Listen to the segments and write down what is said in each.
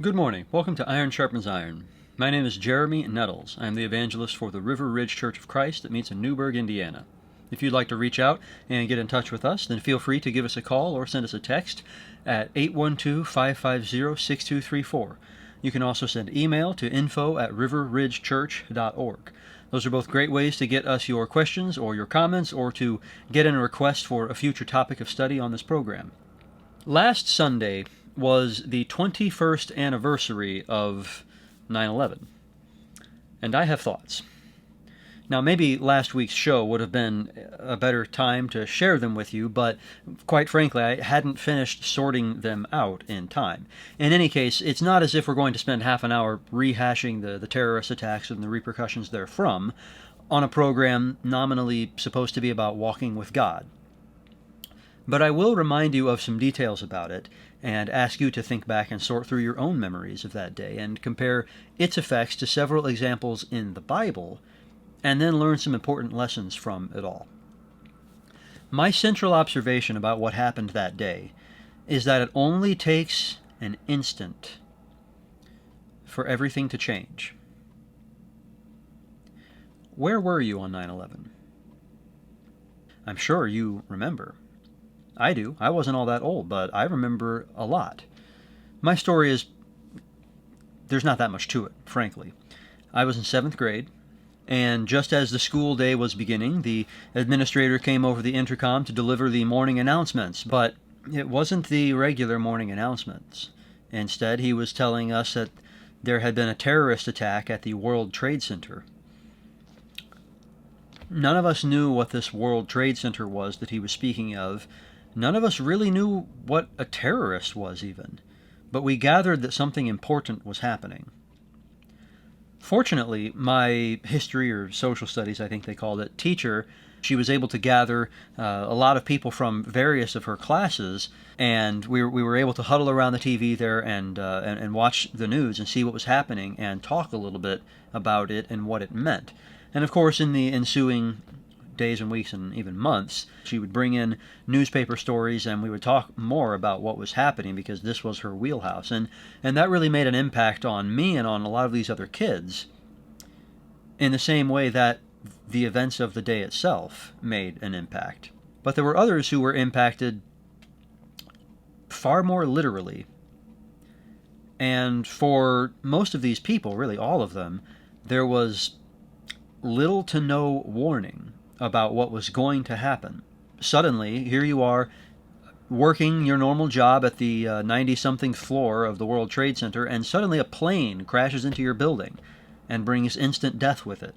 Good morning. Welcome to Iron Sharpens Iron. My name is Jeremy Nettles. I am the evangelist for the River Ridge Church of Christ that meets in Newburgh, Indiana. If you'd like to reach out and get in touch with us, then feel free to give us a call or send us a text at 812-550-6234. You can also send email to info@riverridgechurch.org. Those are both great ways to get us your questions or your comments or to get in a request for a future topic of study on this program. Last Sunday was the 21st anniversary of 9/11, and I have thoughts. Now, maybe last week's show would have been a better time to share them with you, but quite frankly, I hadn't finished sorting them out in time. In any case, it's not as if we're going to spend half an hour rehashing the terrorist attacks and the repercussions therefrom on a program nominally supposed to be about walking with God. But I will remind you of some details about it and ask you to think back and sort through your own memories of that day and compare its effects to several examples in the Bible, and then learn some important lessons from it all. My central observation about what happened that day is that it only takes an instant for everything to change. Where were you on 9/11? I'm sure you remember. I do. I wasn't all that old, but I remember a lot. My story is, there's not that much to it, frankly. I was in 7th grade, and just as the school day was beginning, the administrator came over the intercom to deliver the morning announcements, but it wasn't the regular morning announcements. Instead, he was telling us that there had been a terrorist attack at the World Trade Center. None of us knew what this World Trade Center was that he was speaking of. None of us really knew what a terrorist was even, but we gathered that something important was happening. Fortunately, my history or social studies, I think they called it, teacher, she was able to gather a lot of people from various of her classes, and we were able to huddle around the TV there and watch the news and see what was happening and talk a little bit about it and what it meant. And of course, in the ensuing days and weeks and even months, she would bring in newspaper stories and we would talk more about what was happening because this was her wheelhouse. And that really made an impact on me and on a lot of these other kids in the same way that the events of the day itself made an impact. But there were others who were impacted far more literally. And for most of these people, really all of them, there was little to no warning about what was going to happen. Suddenly, here you are working your normal job at the 90-something floor of the World Trade Center, and suddenly a plane crashes into your building and brings instant death with it.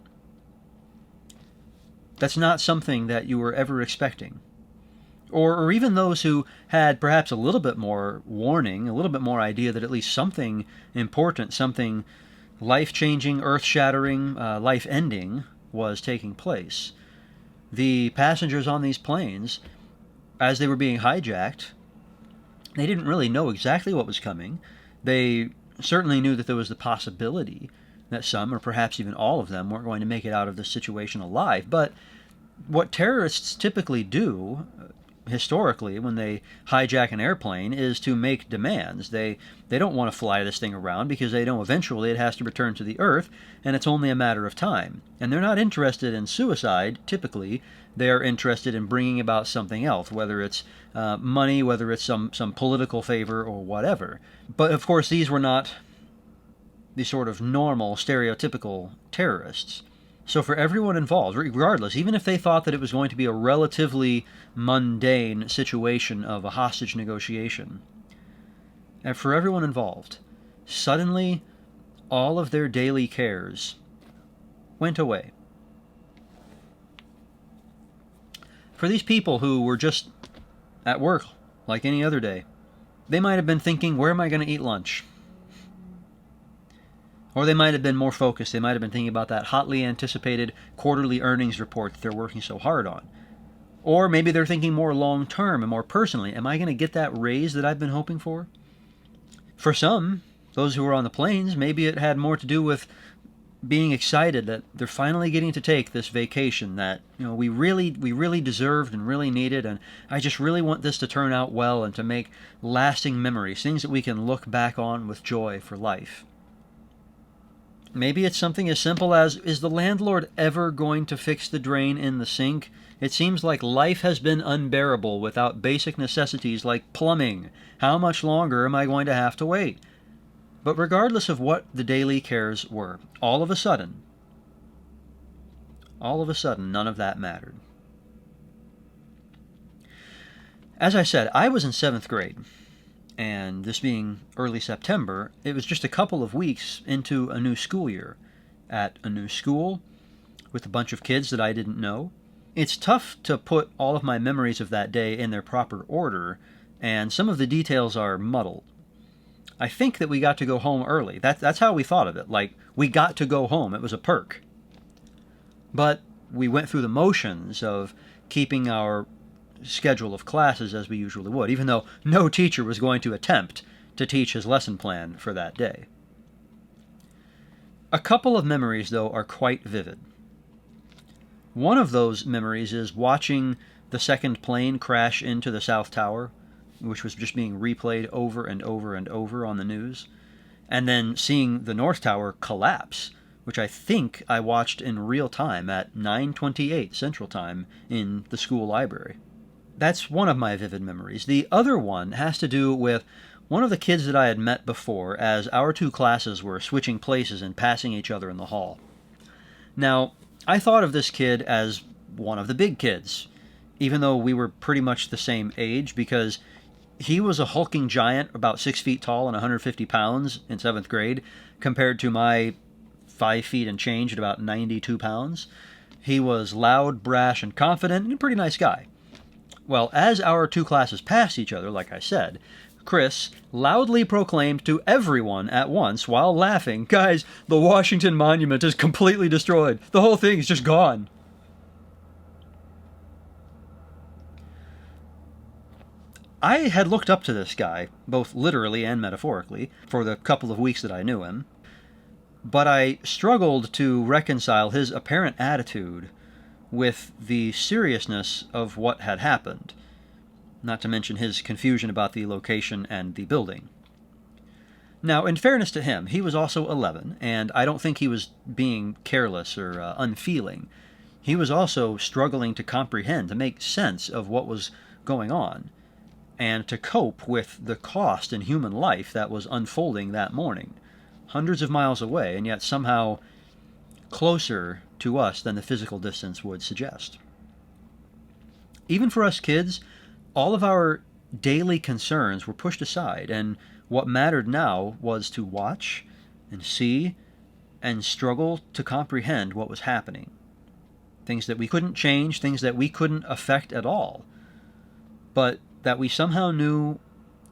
That's not something that you were ever expecting. Or even those who had perhaps a little bit more warning, a little bit more idea that at least something important, something life-changing, earth-shattering, life-ending was taking place. The passengers on these planes, as they were being hijacked, they didn't really know exactly what was coming. They certainly knew that there was the possibility that some, or perhaps even all of them, weren't going to make it out of this situation alive. But what terrorists typically do, historically, when they hijack an airplane, is to make demands. They don't want to fly this thing around because they know eventually it has to return to the Earth, and it's only a matter of time. And they're not interested in suicide, typically. They are interested in bringing about something else, whether it's money, whether it's some political favor, or whatever. But of course, these were not the sort of normal, stereotypical terrorists. So for everyone involved, regardless, even if they thought that it was going to be a relatively mundane situation of a hostage negotiation, and for everyone involved, suddenly all of their daily cares went away. For these people who were just at work like any other day, they might have been thinking, where am I going to eat lunch? Or they might have been more focused. They might have been thinking about that hotly anticipated quarterly earnings report that they're working so hard on. Or maybe they're thinking more long-term and more personally. Am I going to get that raise that I've been hoping for? For some, those who were on the planes, maybe it had more to do with being excited that they're finally getting to take this vacation that we really deserved and really needed, and I just really want this to turn out well and to make lasting memories, things that we can look back on with joy for life. Maybe it's something as simple as, is the landlord ever going to fix the drain in the sink? It seems like life has been unbearable without basic necessities like plumbing. How much longer am I going to have to wait? But regardless of what the daily cares were, all of a sudden, none of that mattered. As I said, I was in 7th grade, and this being early September, it was just a couple of weeks into a new school year, at a new school, with a bunch of kids that I didn't know. It's tough to put all of my memories of that day in their proper order, and some of the details are muddled. I think that we got to go home early. That's how we thought of it. Like, we got to go home. It was a perk. But we went through the motions of keeping our schedule of classes as we usually would, even though no teacher was going to attempt to teach his lesson plan for that day. A couple of memories, though, are quite vivid. One of those memories is watching the second plane crash into the South Tower, which was just being replayed over and over and over on the news, and then seeing the North Tower collapse, which I think I watched in real time at 9:28 Central Time in the school library. That's one of my vivid memories. The other one has to do with one of the kids that I had met before as our two classes were switching places and passing each other in the hall. Now, I thought of this kid as one of the big kids, even though we were pretty much the same age, because he was a hulking giant, about 6 feet tall and 150 pounds in 7th grade, compared to my 5 feet and change at about 92 pounds. He was loud, brash, and confident, and a pretty nice guy. Well, as our two classes passed each other, like I said, Chris loudly proclaimed to everyone at once while laughing, "Guys, the Washington Monument is completely destroyed. The whole thing is just gone." I had looked up to this guy, both literally and metaphorically, for the couple of weeks that I knew him, but I struggled to reconcile his apparent attitude with the seriousness of what had happened, not to mention his confusion about the location and the building. Now, in fairness to him, he was also 11, and I don't think he was being careless or unfeeling. He was also struggling to comprehend, to make sense of what was going on, and to cope with the cost in human life that was unfolding that morning, hundreds of miles away, and yet somehow closer to us than the physical distance would suggest. Even for us kids, all of our daily concerns were pushed aside, and what mattered now was to watch and see and struggle to comprehend what was happening. Things that we couldn't change, things that we couldn't affect at all, but that we somehow knew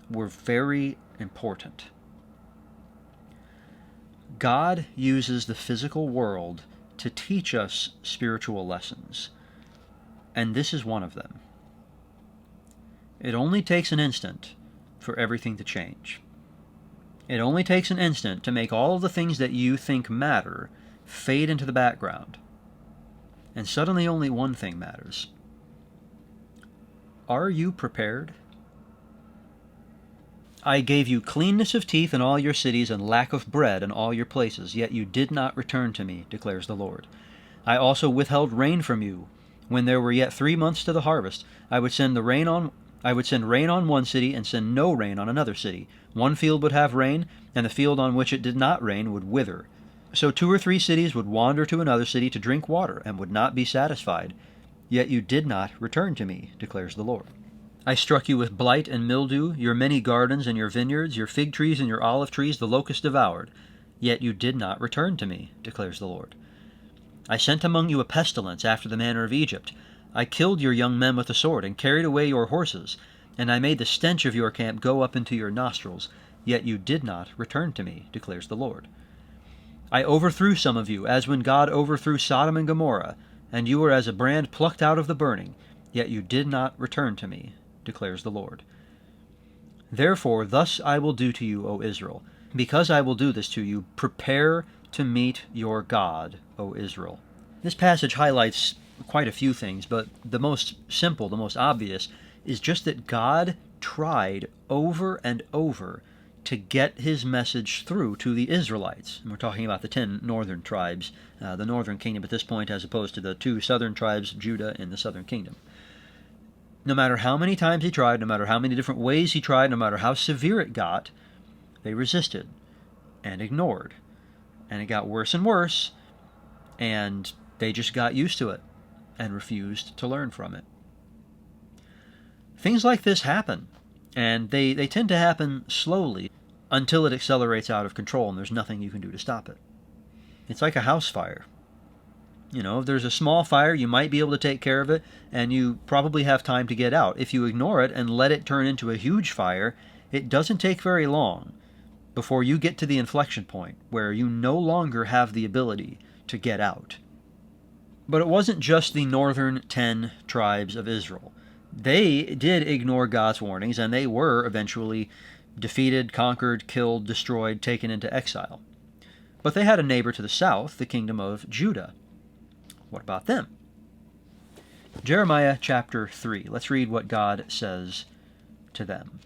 were very important. God uses the physical world to teach us spiritual lessons, and this is one of them. It only takes an instant for everything to change. It only takes an instant to make all of the things that you think matter fade into the background, and suddenly only one thing matters. Are you prepared? I gave you cleanness of teeth in all your cities and lack of bread in all your places, yet you did not return to me, declares the Lord. I also withheld rain from you. When there were yet 3 months to the harvest, I would send rain on one city and send no rain on another city. One field would have rain, and the field on which it did not rain would wither. So 2 or 3 cities would wander to another city to drink water, and would not be satisfied. Yet you did not return to me, declares the Lord. I struck you with blight and mildew, your many gardens and your vineyards, your fig trees and your olive trees the locust devoured. Yet you did not return to me, declares the Lord. I sent among you a pestilence after the manner of Egypt. I killed your young men with the sword, and carried away your horses, and I made the stench of your camp go up into your nostrils. Yet you did not return to me, declares the Lord. I overthrew some of you, as when God overthrew Sodom and Gomorrah, and you were as a brand plucked out of the burning, yet you did not return to me, declares the Lord. Therefore thus I will do to you, O Israel. Because I will do this to you, prepare to meet your God, O Israel. This passage highlights quite a few things, but the most simple, the most obvious, is just that God tried over and over to get his message through to the Israelites. And we're talking about the 10 northern tribes, the northern kingdom at this point, as opposed to the 2 southern tribes, Judah and the southern kingdom. No matter how many times he tried, no matter how many different ways he tried, no matter how severe it got, they resisted and ignored. And it got worse and worse, and they just got used to it and refused to learn from it. Things like this happen, and they tend to happen slowly until it accelerates out of control and there's nothing you can do to stop it. It's like a house fire. You know, if there's a small fire, you might be able to take care of it, and you probably have time to get out. If you ignore it and let it turn into a huge fire, it doesn't take very long before you get to the inflection point where you no longer have the ability to get out. But it wasn't just the northern 10 tribes of Israel. They did ignore God's warnings, and they were eventually defeated, conquered, killed, destroyed, taken into exile. But they had a neighbor to the south, the kingdom of Judah. What about them? Jeremiah chapter 3. Let's read what God says to them.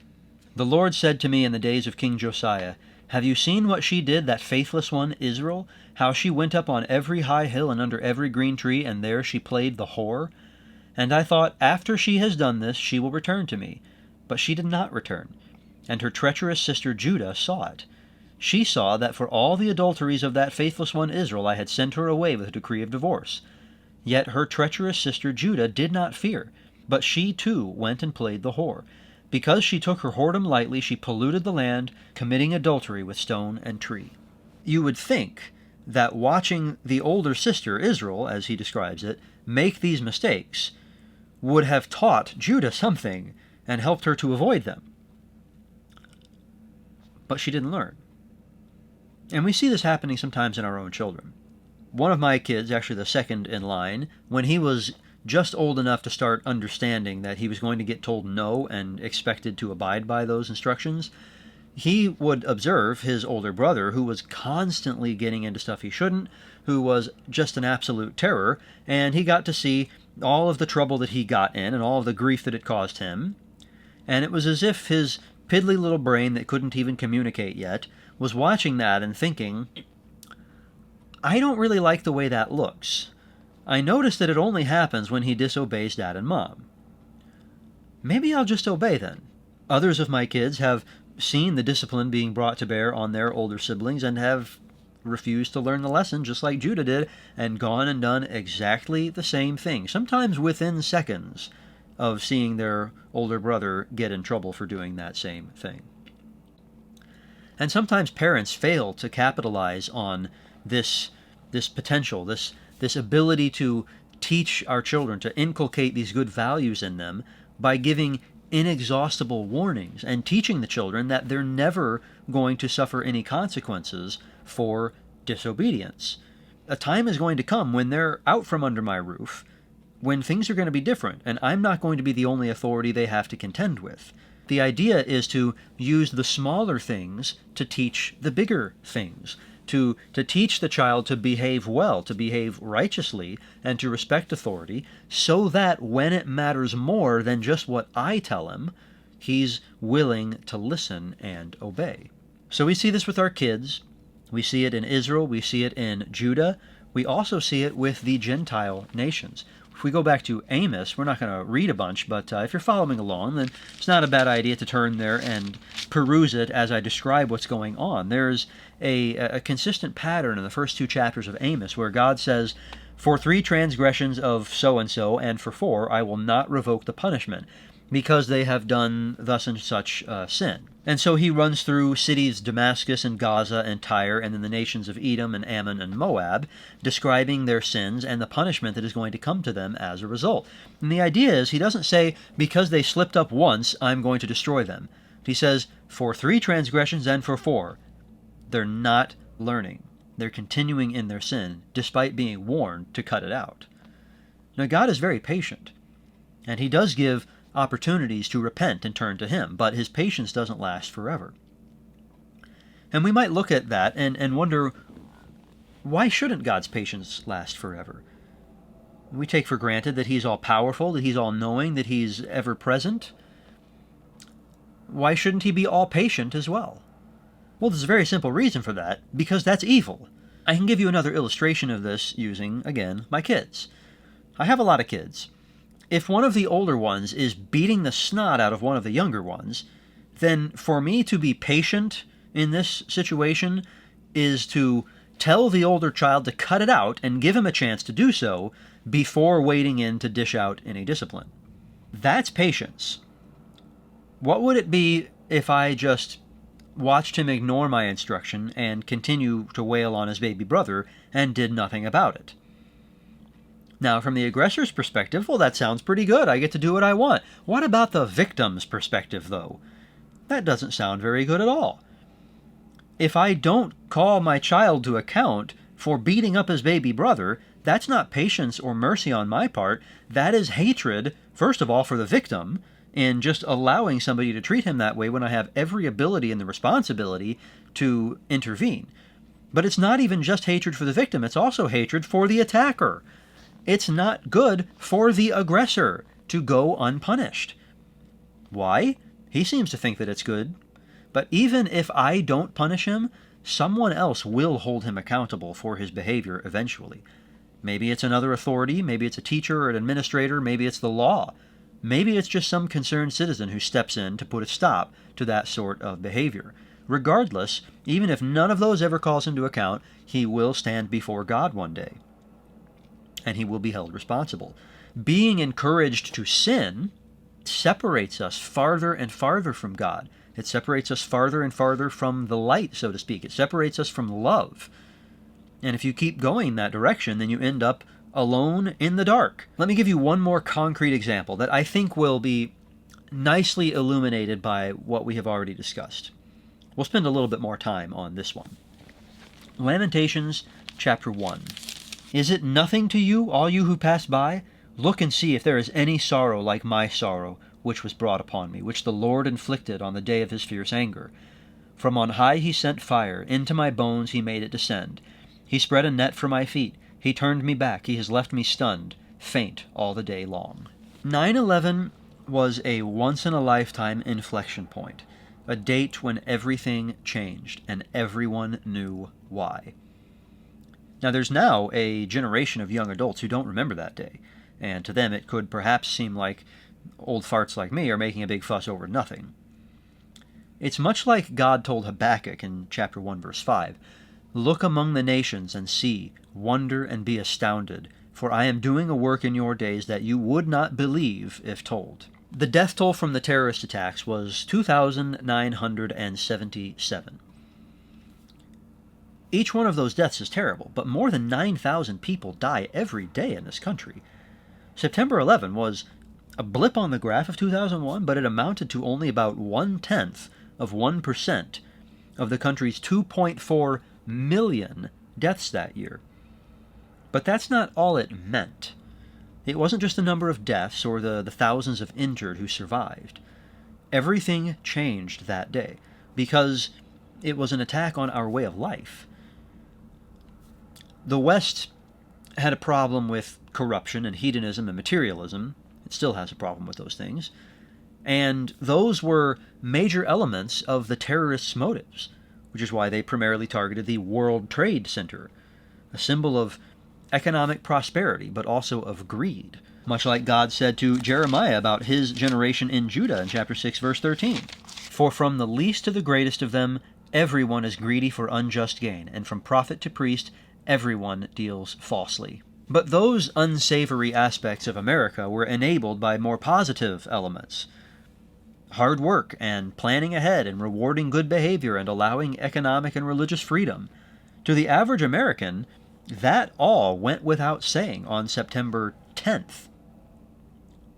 The Lord said to me in the days of King Josiah, "Have you seen what she did, that faithless one, Israel? How she went up on every high hill and under every green tree, and there she played the whore? And I thought, after she has done this, she will return to me. But she did not return. And her treacherous sister Judah saw it. She saw that for all the adulteries of that faithless one Israel I had sent her away with a decree of divorce. Yet her treacherous sister Judah did not fear, but she too went and played the whore. Because she took her whoredom lightly, she polluted the land, committing adultery with stone and tree." You would think that watching the older sister, Israel, as he describes it, make these mistakes would have taught Judah something and helped her to avoid them. But she didn't learn. And we see this happening sometimes in our own children. One of my kids, actually the second in line, when he was just old enough to start understanding that he was going to get told no and expected to abide by those instructions, he would observe his older brother, who was constantly getting into stuff he shouldn't, who was just an absolute terror, and he got to see all of the trouble that he got in and all of the grief that it caused him. And it was as if his piddly little brain that couldn't even communicate yet was watching that and thinking, I don't really like the way that looks. I notice that it only happens when he disobeys Dad and Mom. Maybe I'll just obey then. Others of my kids have seen the discipline being brought to bear on their older siblings and have refused to learn the lesson just like Judah did and gone and done exactly the same thing, sometimes within seconds of seeing their older brother get in trouble for doing that same thing. And sometimes parents fail to capitalize on this potential, this ability to teach our children, to inculcate these good values in them by giving inexhaustible warnings and teaching the children that they're never going to suffer any consequences for disobedience. A time is going to come when they're out from under my roof, when things are going to be different, and I'm not going to be the only authority they have to contend with. The idea is to use the smaller things to teach the bigger things, to teach the child to behave well, to behave righteously, and to respect authority, so that when it matters more than just what I tell him, he's willing to listen and obey. So we see this with our kids. We see it in Israel. We see it in Judah. We also see it with the Gentile nations. If we go back to Amos, we're not going to read a bunch, but if you're following along, then it's not a bad idea to turn there and peruse it as I describe what's going on. There's a consistent pattern in the first 2 chapters of Amos where God says, "For 3 transgressions of so-and-so, and for 4, I will not revoke the punishment, because they have done thus and such sin." And so he runs through cities Damascus and Gaza and Tyre, and then the nations of Edom and Ammon and Moab, describing their sins and the punishment that is going to come to them as a result. And the idea is, he doesn't say, because they slipped up once, I'm going to destroy them. He says, for 3 transgressions and for 4, they're not learning. They're continuing in their sin, despite being warned to cut it out. Now, God is very patient, and he does give opportunities to repent and turn to him, but his patience doesn't last forever. And we might look at that and wonder, Why shouldn't God's patience last forever? We take for granted that He's all-powerful, that He's all-knowing, that He's ever-present. Why shouldn't He be all-patient as well? Well, there's a very simple reason for that, because that's evil. I can give you another illustration of this using, again, my kids. I have a lot of kids. If one of the older ones is beating the snot out of one of the younger ones, then for me to be patient in this situation is to tell the older child to cut it out and give him a chance to do so before wading in to dish out any discipline. That's patience. What would it be if I just watched him ignore my instruction and continue to wail on his baby brother and did nothing about it? Now, from the aggressor's perspective, well, that sounds pretty good. I get to do what I want. What about the victim's perspective, though? That doesn't sound very good at all. If I don't call my child to account for beating up his baby brother, that's not patience or mercy on my part. That is hatred, first of all, for the victim, in just allowing somebody to treat him that way when I have every ability and the responsibility to intervene. But it's not even just hatred for the victim, it's also hatred for the attacker. It's not good for the aggressor to go unpunished. Why? He seems to think that it's good. But even if I don't punish him, someone else will hold him accountable for his behavior eventually. Maybe it's another authority, maybe it's a teacher or an administrator, maybe it's the law. Maybe it's just some concerned citizen who steps in to put a stop to that sort of behavior. Regardless, even if none of those ever calls him to account, he will stand before God one day, and he will be held responsible. Being encouraged to sin separates us farther and farther from God. It separates us farther and farther from the light, so to speak. It separates us from love. And if you keep going that direction, then you end up alone in the dark. Let me give you one more concrete example that I think will be nicely illuminated by what we have already discussed. We'll spend a little bit more time on this one. Lamentations chapter 1. Is it nothing to you, all you who pass by? Look and see if there is any sorrow like my sorrow, which was brought upon me, which the Lord inflicted on the day of his fierce anger. From on high he sent fire, into my bones he made it descend. He spread a net for my feet, he turned me back, he has left me stunned, faint all the day long. 9/11 was a once-in-a-lifetime inflection point, a date when everything changed, and everyone knew why. Now there's now a generation of young adults who don't remember that day, and to them it could perhaps seem like old farts like me are making a big fuss over nothing. It's much like God told Habakkuk in chapter 1, verse 5, Look among the nations and see, wonder and be astounded, for I am doing a work in your days that you would not believe if told. The death toll from the terrorist attacks was 2,977. Each one of those deaths is terrible, but more than 9,000 people die every day in this country. September 11 was a blip on the graph of 2001, but it amounted to only about 1/10 of 1% of the country's 2.4 million deaths that year. But that's not all it meant. It wasn't just the number of deaths or the thousands of injured who survived. Everything changed that day because it was an attack on our way of life. The West had a problem with corruption and hedonism and materialism. It still has a problem with those things. And those were major elements of the terrorists' motives, which is why they primarily targeted the World Trade Center, a symbol of economic prosperity, but also of greed, much like God said to Jeremiah about his generation in Judah in chapter 6, verse 13. For from the least to the greatest of them, everyone is greedy for unjust gain, and from prophet to priest, everyone deals falsely. But those unsavory aspects of America were enabled by more positive elements. Hard work and planning ahead and rewarding good behavior and allowing economic and religious freedom. To the average American, that all went without saying on September 10th.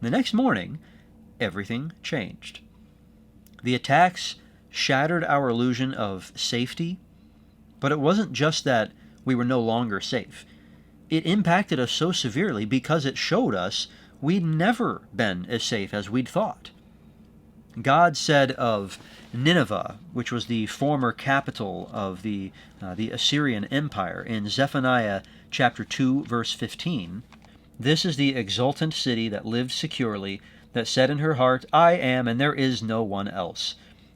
The next morning, everything changed. The attacks shattered our illusion of safety, but it wasn't just that we were no longer safe. It impacted us so severely because it showed us we'd never been as safe as we'd thought. God said of Nineveh, which was the former capital of the Assyrian Empire, in Zephaniah chapter 2, verse 15. This is the exultant city that lived securely, that said in her heart, I am, and there is no one else.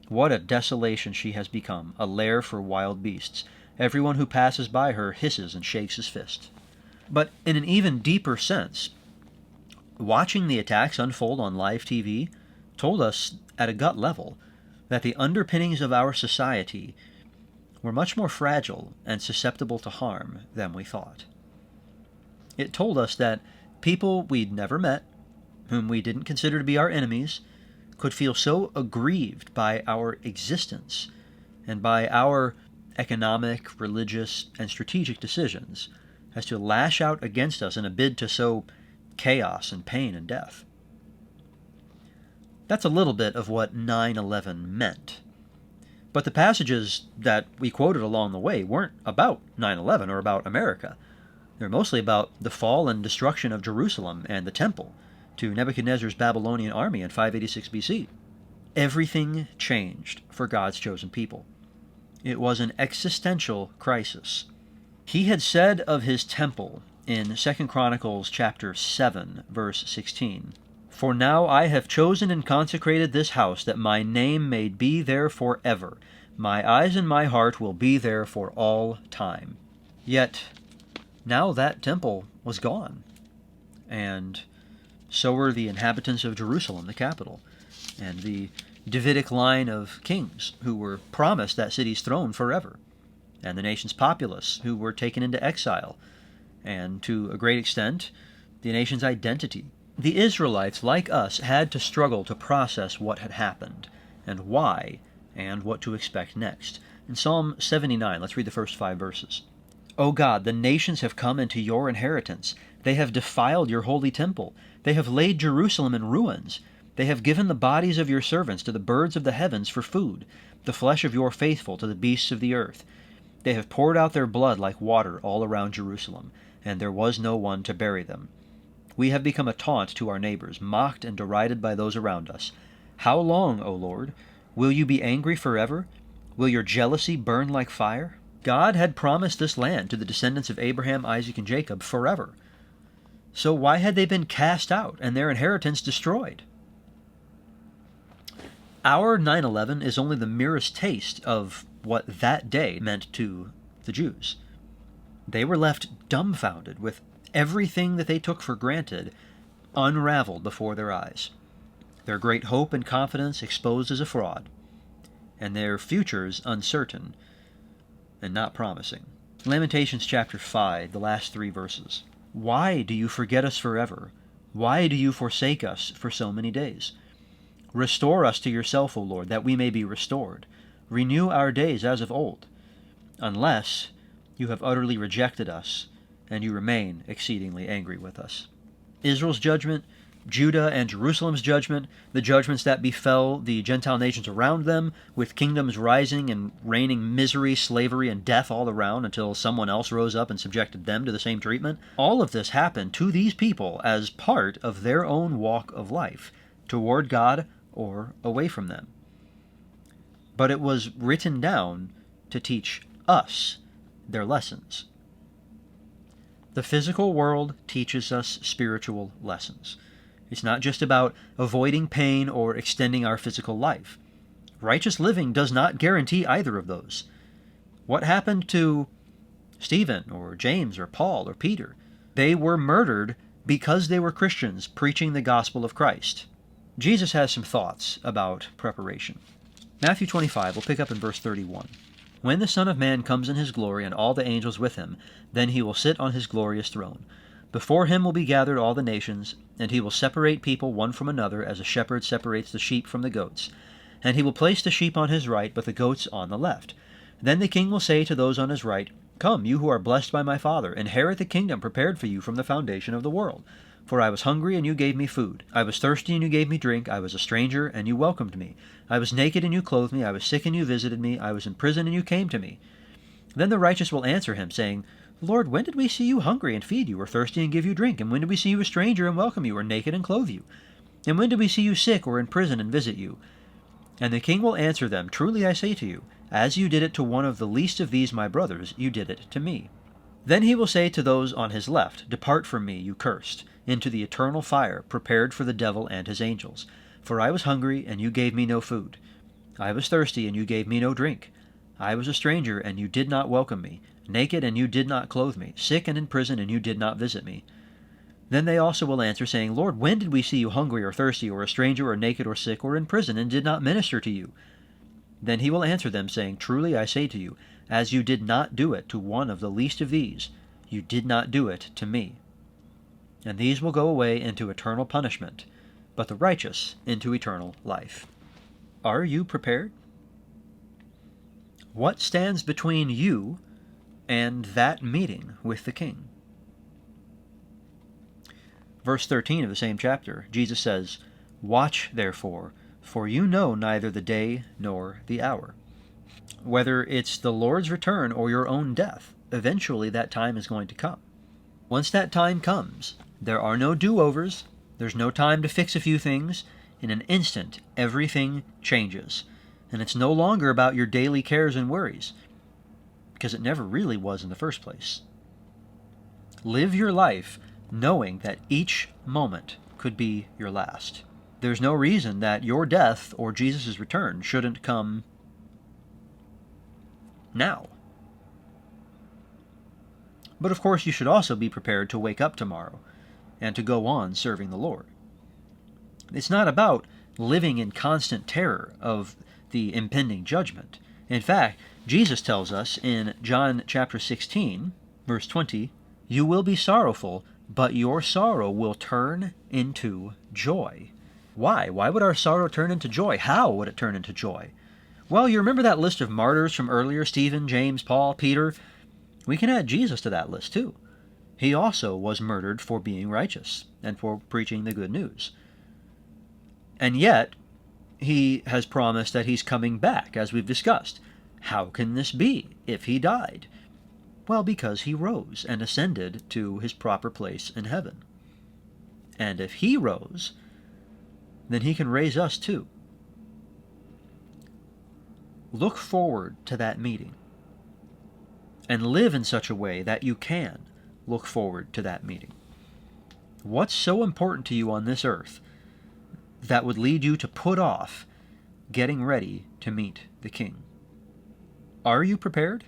What a desolation she has become, a lair for wild beasts. Everyone who passes by her hisses and shakes his fist. But in an even deeper sense, watching the attacks unfold on live TV told us at a gut level that the underpinnings of our society were much more fragile and susceptible to harm than we thought. It told us that people we'd never met, whom we didn't consider to be our enemies, could feel so aggrieved by our existence and by our economic, religious, and strategic decisions as to lash out against us in a bid to sow chaos and pain and death. That's a little bit of what 9/11 meant. But the passages that we quoted along the way weren't about 9/11 or about America. They're mostly about the fall and destruction of Jerusalem and the temple to Nebuchadnezzar's Babylonian army in 586 BC. Everything changed for God's chosen people. It was an existential crisis. He had said of his temple in 2 Chronicles chapter 7, verse 16, For now I have chosen and consecrated this house, that my name may be there forever. My eyes and my heart will be there for all time. Yet, now that temple was gone, and so were the inhabitants of Jerusalem, the capital, and the Davidic line of kings who were promised that city's throne forever, and the nation's populace who were taken into exile, and to a great extent, the nation's identity. The Israelites, like us, had to struggle to process what had happened, and why, and what to expect next. In Psalm 79, let's read the first 5 verses. O God, the nations have come into your inheritance. They have defiled your holy temple. They have laid Jerusalem in ruins. They have given the bodies of your servants to the birds of the heavens for food, the flesh of your faithful to the beasts of the earth. They have poured out their blood like water all around Jerusalem, and there was no one to bury them. We have become a taunt to our neighbors, mocked and derided by those around us. How long, O Lord? Will you be angry forever? Will your jealousy burn like fire? God had promised this land to the descendants of Abraham, Isaac, and Jacob forever. So why had they been cast out and their inheritance destroyed? Our 9/11 is only the merest taste of what that day meant to the Jews. They were left dumbfounded with everything that they took for granted unraveled before their eyes. Their great hope and confidence exposed as a fraud, and their futures uncertain and not promising. Lamentations chapter 5, the last 3 verses. Why do you forget us forever? Why do you forsake us for so many days? Restore us to yourself, O Lord, that we may be restored. Renew our days as of old, unless you have utterly rejected us and you remain exceedingly angry with us. Israel's judgment, Judah and Jerusalem's judgment, the judgments that befell the Gentile nations around them, with kingdoms rising and reigning misery, slavery, and death all around until someone else rose up and subjected them to the same treatment. All of this happened to these people as part of their own walk of life, toward God or away from them. But it was written down to teach us their lessons. The physical world teaches us spiritual lessons. It's not just about avoiding pain or extending our physical life. Righteous living does not guarantee either of those. What happened to Stephen or James or Paul or Peter? They were murdered because they were Christians preaching the gospel of Christ. Jesus has some thoughts about preparation. Matthew 25, we'll pick up in verse 31. When the Son of Man comes in his glory and all the angels with him, then he will sit on his glorious throne. Before him will be gathered all the nations, and he will separate people one from another, as a shepherd separates the sheep from the goats. And he will place the sheep on his right, but the goats on the left. Then the king will say to those on his right, Come, you who are blessed by my Father, inherit the kingdom prepared for you from the foundation of the world. For I was hungry, and you gave me food. I was thirsty, and you gave me drink. I was a stranger, and you welcomed me. I was naked, and you clothed me. I was sick, and you visited me. I was in prison, and you came to me. Then the righteous will answer him, saying, Lord, when did we see you hungry and feed you, or thirsty and give you drink? And when did we see you a stranger and welcome you, or naked and clothe you? And when did we see you sick or in prison and visit you? And the king will answer them, Truly I say to you, as you did it to one of the least of these my brothers, you did it to me. Then he will say to those on his left, Depart from me, you cursed, into the eternal fire prepared for the devil and his angels. For I was hungry, and you gave me no food. I was thirsty, and you gave me no drink. I was a stranger, and you did not welcome me, naked, and you did not clothe me, sick and in prison, and you did not visit me. Then they also will answer, saying, Lord, when did we see you hungry or thirsty, or a stranger, or naked, or sick, or in prison, and did not minister to you? Then he will answer them, saying, Truly I say to you, as you did not do it to one of the least of these, you did not do it to me. And these will go away into eternal punishment, but the righteous into eternal life. Are you prepared? What stands between you and that meeting with the King? Verse 13 of the same chapter, Jesus says, Watch, therefore, for you know neither the day nor the hour. Whether it's the Lord's return or your own death, eventually that time is going to come. Once that time comes, there are no do-overs, there's no time to fix a few things. In an instant, everything changes. And it's no longer about your daily cares and worries, because it never really was in the first place. Live your life knowing that each moment could be your last. There's no reason that your death or Jesus' return shouldn't come now. But of course you should also be prepared to wake up tomorrow and to go on serving the Lord. It's not about living in constant terror of the impending judgment. In fact, Jesus tells us in John chapter 16, verse 20, You will be sorrowful, but your sorrow will turn into joy. Why? Why would our sorrow turn into joy? How would it turn into joy? Well, you remember that list of martyrs from earlier, Stephen, James, Paul, Peter? We can add Jesus to that list too. He also was murdered for being righteous and for preaching the good news. And yet, he has promised that he's coming back, as we've discussed. How can this be if he died? Well, because he rose and ascended to his proper place in heaven. And if he rose, then he can raise us too. Look forward to that meeting and live in such a way that you can look forward to that meeting. What's so important to you on this earth that would lead you to put off getting ready to meet the King? Are you prepared?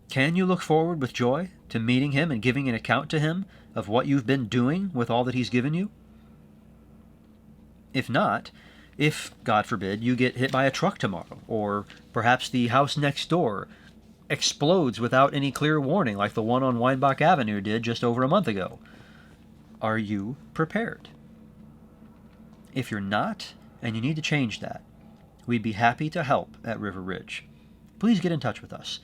Can you look forward with joy to meeting him and giving an account to him of what you've been doing with all that he's given you? If not, if, God forbid, you get hit by a truck tomorrow, or perhaps the house next door explodes without any clear warning like the one on Weinbach Avenue did just over a month ago, are you prepared? If you're not, and you need to change that, we'd be happy to help at River Ridge. Please get in touch with us.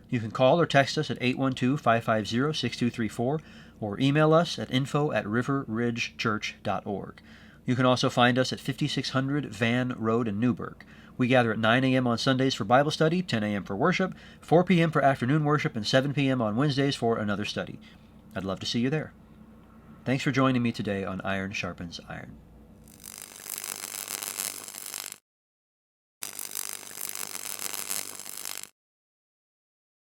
You can call or text us at 812-550-6234 or email us at info@riverridgechurch.org. You can also find us at 5600 Van Road in Newburgh. We gather at 9 a.m. on Sundays for Bible study, 10 a.m. for worship, 4 p.m. for afternoon worship, and 7 p.m. on Wednesdays for another study. I'd love to see you there. Thanks for joining me today on Iron Sharpens Iron.